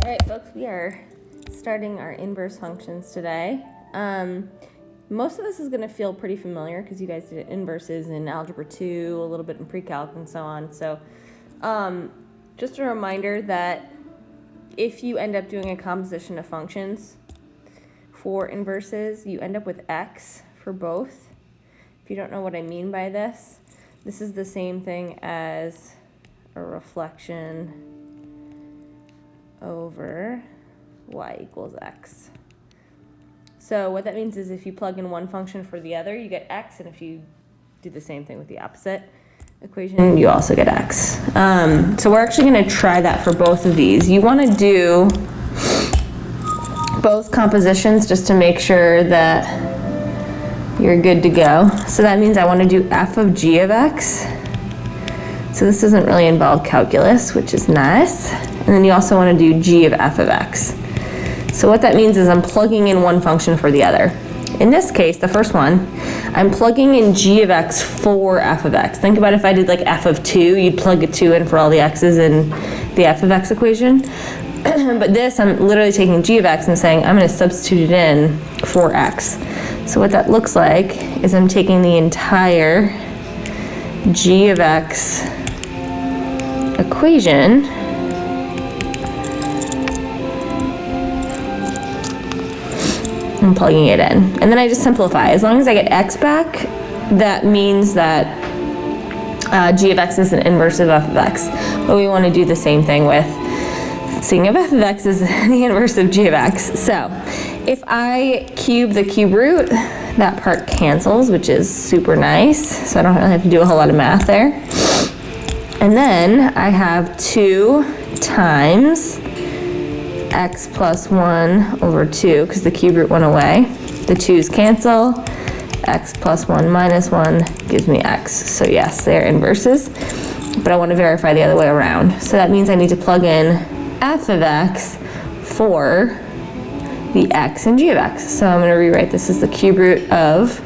All right, folks, we are starting our inverse functions today. Most of this is going to feel pretty familiar because you guys did inverses in Algebra 2, a little bit in pre-calc, and so on. So just a reminder that if you end up doing a composition of functions for inverses, you end up with x for both. If you don't know what I mean by this, this is the same thing as a reflection over y equals x. So what that means is if you plug in one function for the other, you get x, and if you do the same thing with the opposite equation, you also get x. So we're actually going to try that for both of these. You want to do both compositions just to make sure that you're good to go. So that means I want to do f of g of x. So this doesn't really involve calculus, which is nice. And then you also want to do g of f of x. So what that means is I'm plugging in one function for the other. In this case, the first one, I'm plugging in g of x for f of x. Think about if I did like f of 2, you'd plug a 2 in for all the x's in the f of x equation. But this, I'm literally taking g of x and saying I'm going to substitute it in for x. So what that looks like is I'm taking the entire g of x equation and plugging it in. And then I just simplify. As long as I get x back, that means that g of x is an inverse of f of x. But we want to do the same thing with seeing if f of x is the inverse of g of x. So if I cube the cube root, that part cancels, which is super nice. So I don't really have to do a whole lot of math there. And then I have 2 times x plus 1 over 2, because the cube root went away. The 2's cancel. X plus 1 minus 1 gives me x. So yes, they're inverses, but I want to verify the other way around. So that means I need to plug in f of x for the x and g of x. So I'm going to rewrite this as the cube root of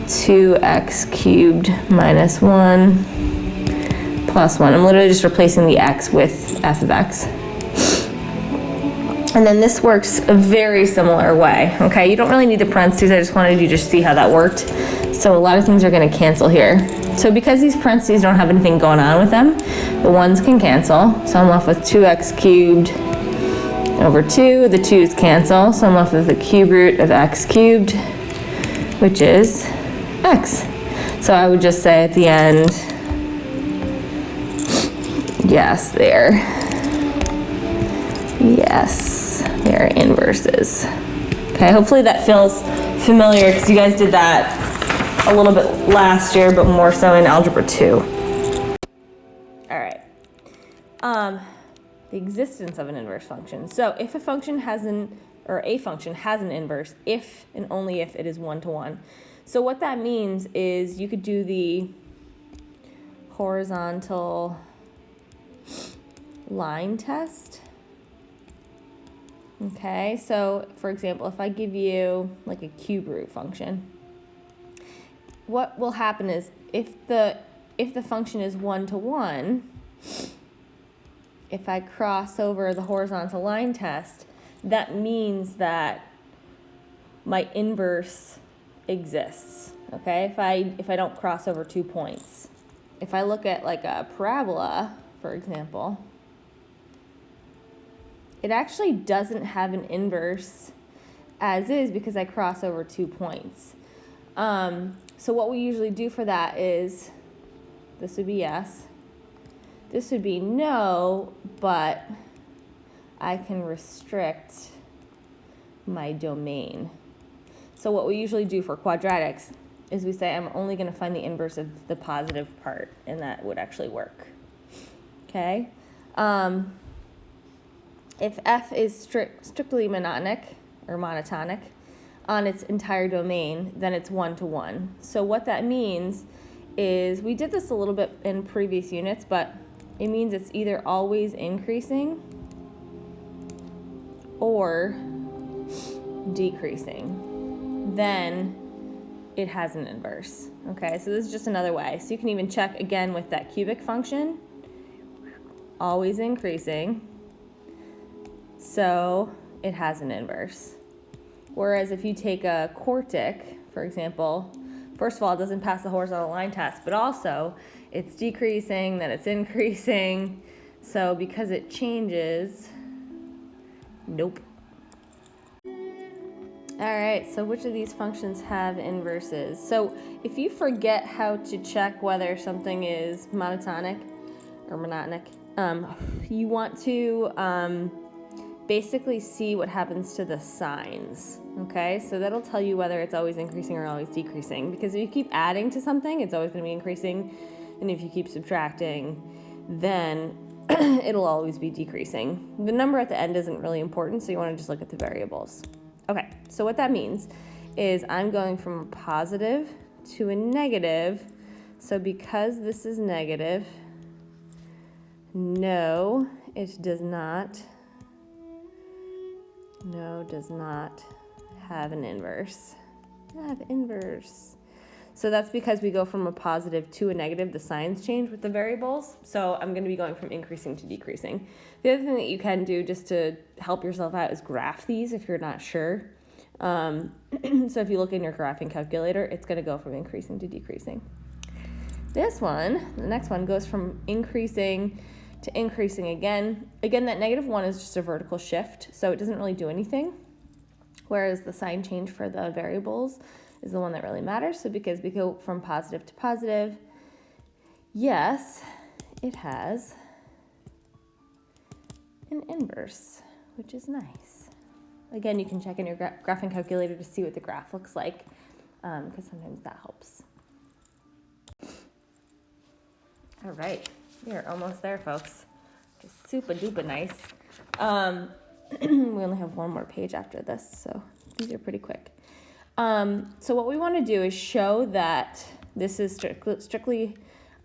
2x cubed minus 1 plus 1. I'm literally just replacing the x with f of x. And then this works a very similar way, okay? You don't really need the parentheses, I just wanted you to just see how that worked. So a lot of things are going to cancel here. So because these parentheses don't have anything going on with them, the 1's can cancel. So I'm left with 2x cubed over 2. The 2's cancel, so I'm left with the cube root of x cubed, which is x. So I would just say at the end, yes, yes, they're inverses. Okay, hopefully that feels familiar because you guys did that a little bit last year, but more so in Algebra 2. All right. The existence of an inverse function. So if a function has an inverse, if and only if it is 1-to-1. So what that means is you could do the horizontal line test. Okay, so for example, if I give you like a cube root function, what will happen is if the function is 1-to-1, if I cross over the horizontal line test, that means that my inverse exists. Okay, if I don't cross over 2 points. If I look at like a parabola, for example, it actually doesn't have an inverse as is because I cross over 2 points. So what we usually do for that is, this would be yes, this would be no, but I can restrict my domain. So what we usually do for quadratics is we say I'm only going to find the inverse of the positive part, and that would actually work. Okay? If f is strictly monotonic on its entire domain, then it's 1-to-1. So what that means is, we did this a little bit in previous units, but it means it's either always increasing or decreasing. Then it has an inverse. Okay, so this is just another way. So you can even check again with that cubic function, always increasing, so it has an inverse. Whereas if you take a quartic, for example, first of all, it doesn't pass the horizontal line test, but also it's decreasing, then it's increasing. So because it changes, nope. All right, so which of these functions have inverses? So if you forget how to check whether something is monotonic or monotonic, you want to basically see what happens to the signs, okay? So that'll tell you whether it's always increasing or always decreasing, because if you keep adding to something, it's always gonna be increasing, and if you keep subtracting, then it'll always be decreasing. The number at the end isn't really important, so you wanna just look at the variables. Okay, so what that means is I'm going from a positive to a negative, so because this is negative, no, it does not. No, does not have an inverse. Have inverse. So that's because we go from a positive to a negative. The signs change with the variables. So I'm going to be going from increasing to decreasing. The other thing that you can do just to help yourself out is graph these if you're not sure. So if you look in your graphing calculator, it's going to go from increasing to decreasing. This one, the next one, goes from increasing to increasing again. Again, that -1 is just a vertical shift, so it doesn't really do anything. Whereas the sign change for the variables is the one that really matters. So because we go from positive to positive, yes, it has an inverse, which is nice. Again, you can check in your graphing calculator to see what the graph looks like, because sometimes that helps. All right. We are almost there, folks. Just super duper nice. We only have one more page after this, so these are pretty quick. So what we want to do is show that this is strictly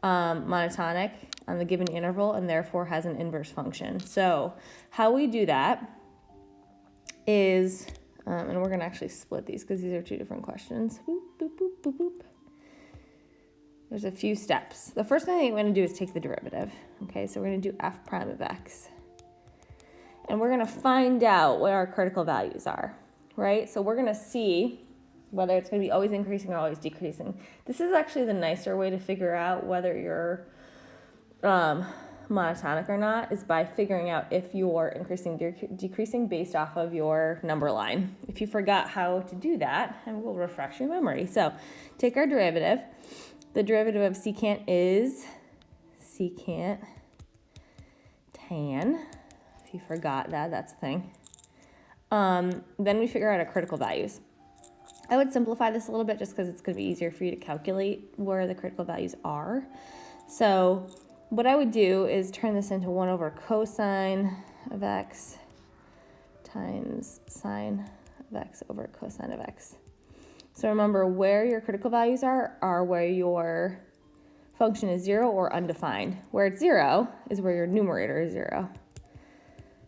monotonic on the given interval and therefore has an inverse function. So how we do that is, and we're going to actually split these because these are two different questions. Boop, boop, boop, boop, boop. There's a few steps. The first thing we're going to do is take the derivative. Okay, so we're going to do f prime of x. And we're going to find out what our critical values are, right? So we're going to see whether it's going to be always increasing or always decreasing. This is actually the nicer way to figure out whether you're monotonic or not, is by figuring out if you're increasing or decreasing based off of your number line. If you forgot how to do that, I will refresh your memory. So take our derivative. The derivative of secant is secant tan. If you forgot that, that's the thing. Then we figure out our critical values. I would simplify this a little bit just because it's going to be easier for you to calculate where the critical values are. So what I would do is turn this into 1 over cosine of x times sine of x over cosine of x. So remember, where your critical values are where your function is 0 or undefined. Where it's 0 is where your numerator is 0.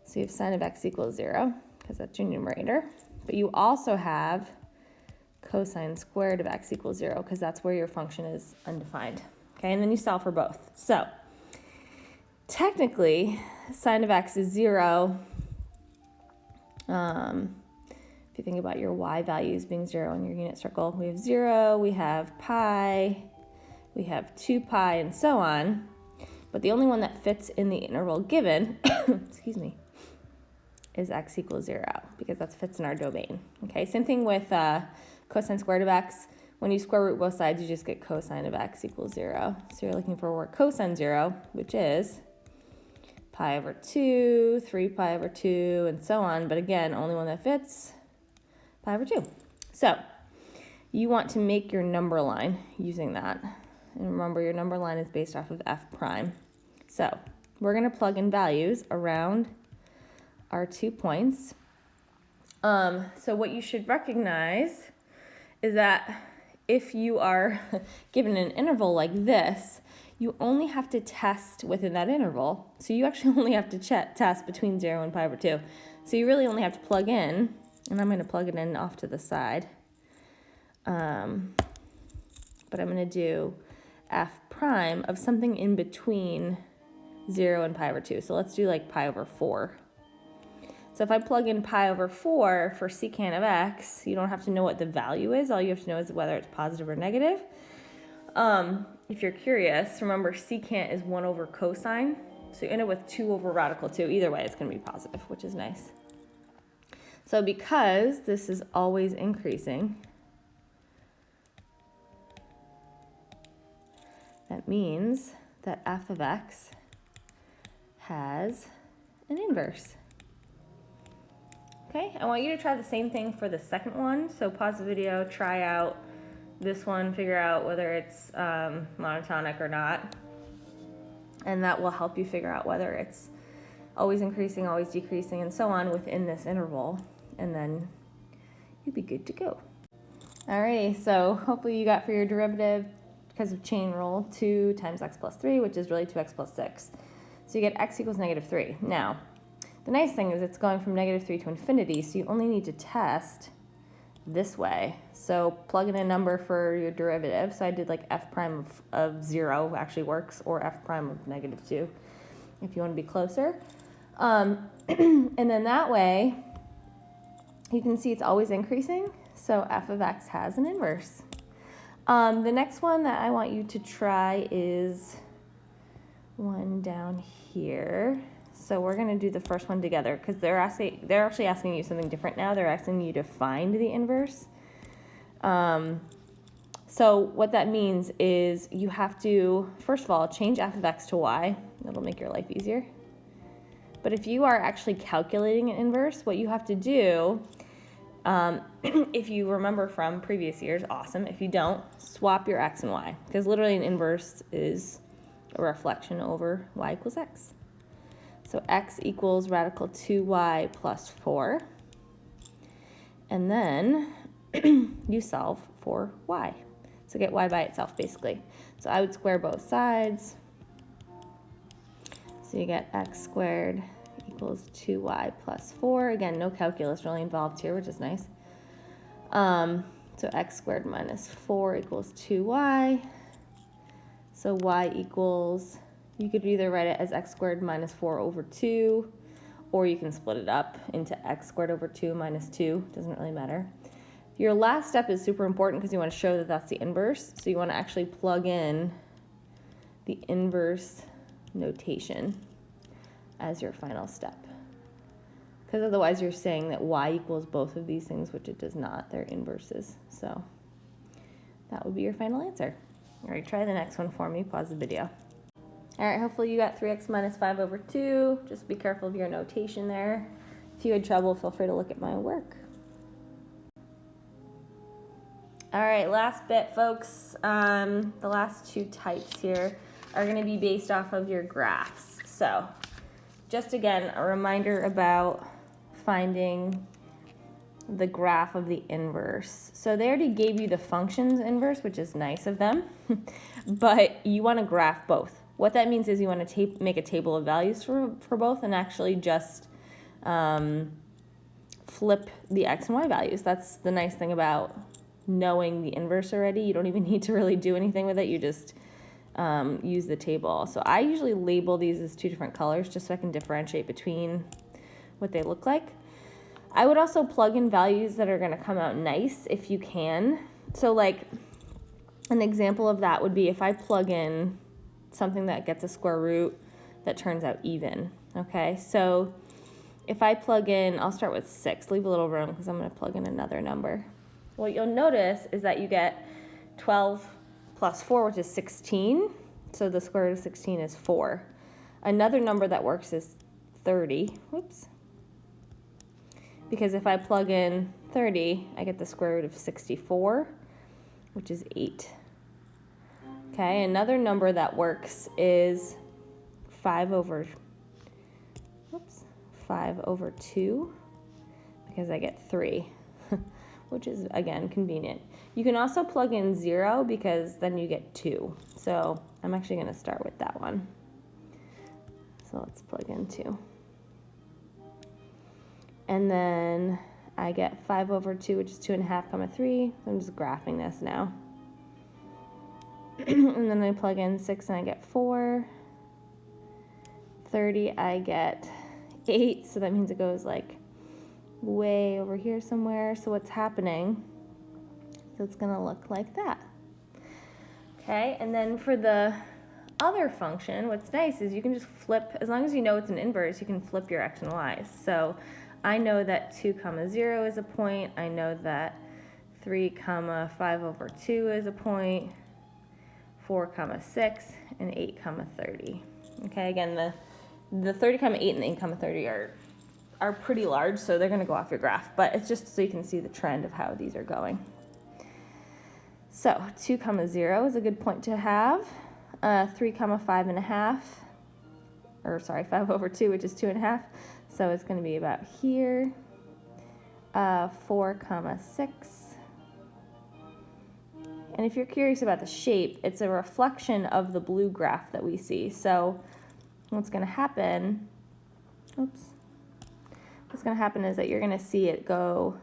So you have sine of x equals 0, because that's your numerator. But you also have cosine squared of x equals 0, because that's where your function is undefined. Okay, and then you solve for both. So technically, sine of x is 0. If you think about your y values being 0 in your unit circle, we have 0, we have pi, we have 2 pi, and so on. But the only one that fits in the interval given, excuse me, is x equals 0, because that fits in our domain. Okay, same thing with cosine squared of x. When you square root both sides, you just get cosine of x equals 0. So you're looking for where cosine 0, which is pi over 2, 3 pi over 2, and so on. But again, only one that fits, pi over 2. So you want to make your number line using that. And remember, your number line is based off of f prime. So we're going to plug in values around our 2 points. So what you should recognize is that if you are given an interval like this, you only have to test within that interval. So you actually only have to test between 0 and pi over 2. So you really only have to plug in, and I'm going to plug it in off to the side. But I'm going to do f prime of something in between 0 and pi over 2. So let's do like pi over 4. So if I plug in pi over 4 for secant of x, you don't have to know what the value is. All you have to know is whether it's positive or negative. If you're curious, remember secant is 1 over cosine. So you end up with 2 over radical 2. Either way, it's going to be positive, which is nice. So because this is always increasing, that means that f of x has an inverse. Okay, I want you to try the same thing for the second one. So pause the video, try out this one, figure out whether it's monotonic or not. And that will help you figure out whether it's always increasing, always decreasing, and so on within this interval. And then you'll be good to go. Alrighty, so hopefully you got for your derivative, because of chain rule, 2 times x plus 3, which is really 2x plus 6. So you get x equals negative 3. Now, the nice thing is it's going from negative 3 to infinity, so you only need to test this way. So plug in a number for your derivative. So I did like f prime of 0 actually works, or f prime of negative 2 if you want to be closer. And then that way, you can see it's always increasing. So f of x has an inverse. The next one that I want you to try is one down here. So we're going to do the first one together because they're actually asking you something different now. They're asking you to find the inverse. So what that means is you have to, first of all, change f of x to y. That'll make your life easier. But if you are actually calculating an inverse, what you have to do, if you remember from previous years, awesome. If you don't, swap your x and y, because literally an inverse is a reflection over y equals x. So x equals radical 2y plus 4. And then you solve for y. So get y by itself, basically. So I would square both sides. So you get x squared equals 2y plus 4. Again, no calculus really involved here, which is nice. So x squared minus 4 equals 2y. So y equals, you could either write it as x squared minus 4 over 2, or you can split it up into x squared over 2 minus 2. Doesn't really matter. Your last step is super important because you want to show that that's the inverse. So you want to actually plug in the inverse notation as your final step. Because otherwise you're saying that y equals both of these things, which it does not. They're inverses. So that would be your final answer. All right, try the next one for me. Pause the video. All right, hopefully you got 3x minus 5 over 2. Just be careful of your notation there. If you had trouble, feel free to look at my work. All right, last bit, folks. The last two types here are going to be based off of your graphs. So just again, a reminder about finding the graph of the inverse. So they already gave you the function's inverse, which is nice of them, but you want to graph both. What that means is you want to make a table of values for both and actually just flip the x and y values. That's the nice thing about knowing the inverse already. You don't even need to really do anything with it. You just use the table. So I usually label these as 2 different colors just so I can differentiate between what they look like. I would also plug in values that are going to come out nice if you can. So like an example of that would be if I plug in something that gets a square root that turns out even. Okay, so if I plug in, I'll start with 6, leave a little room because I'm going to plug in another number. What you'll notice is that you get 12 plus 4, which is 16. So the square root of 16 is 4. Another number that works is 30. Whoops. Because if I plug in 30, I get the square root of 64, which is 8. Okay, another number that works is 5 over 2, because I get 3, which is, again, convenient. You can also plug in 0 because then you get 2. So I'm actually going to start with that one. So let's plug in 2. And then I get 5 over 2, which is 2.5 comma 3. So I'm just graphing this now. And then I plug in 6 and I get 4. 30, I get 8. So that means it goes like way over here somewhere. So what's happening is it's going to look like that. Okay, and then for the other function, what's nice is you can just flip, as long as you know it's an inverse, you can flip your x and y's. So I know that 2 comma 0 is a point. I know that 3 comma 5 over 2 is a point, 4 comma 6, and 8 comma 30. Okay, again, the 30 comma 8 and the 8 comma 30 are pretty large, so they're going to go off your graph, but it's just so you can see the trend of how these are going. So 2 comma 0 is a good point to have. 3 comma 5 and a half, or sorry, 5 over 2, which is 2 and a half. So it's going to be about here. 4 comma 6. And if you're curious about the shape, it's a reflection of the blue graph that we see. So what's going to happen, what's going to happen is that you're going to see it go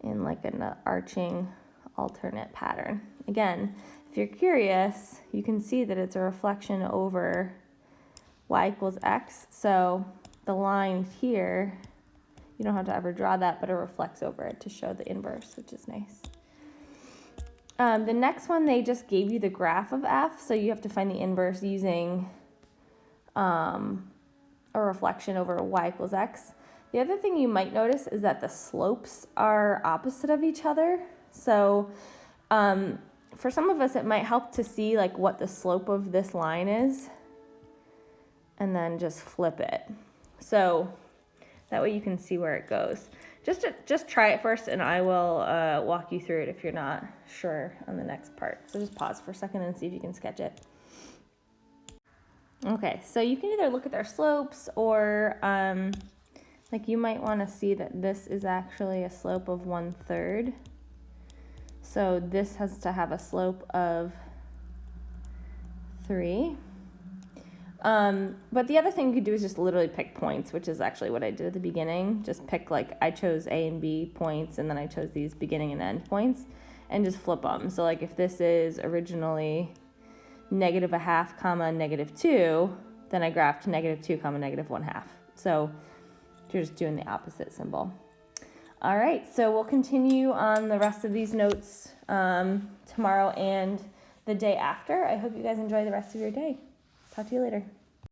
in like an arching alternate pattern. Again, if you're curious, you can see that it's a reflection over y equals x. So the line here, you don't have to ever draw that, but it reflects over it to show the inverse, which is nice. The next one, they just gave you the graph of f, so you have to find the inverse using a reflection over y equals x. The other thing you might notice is that the slopes are opposite of each other. So for some of us, it might help to see like what the slope of this line is and then just flip it. So that way you can see where it goes. Just try it first, and I will walk you through it if you're not sure on the next part. So just pause for a second and see if you can sketch it. Okay, so you can either look at their slopes or like you might want to see that this is actually a slope of 1/3. So this has to have a slope of 3. But the other thing you could do is just literally pick points, which is actually what I did at the beginning. Just pick, like, I chose A and B points, and then I chose these beginning and end points, and just flip them. So like if this is originally -0.5 comma -2, then I graphed -2 comma -1/2. So you're just doing the opposite symbol. All right, so we'll continue on the rest of these notes tomorrow and the day after. I hope you guys enjoy the rest of your day. Talk to you later.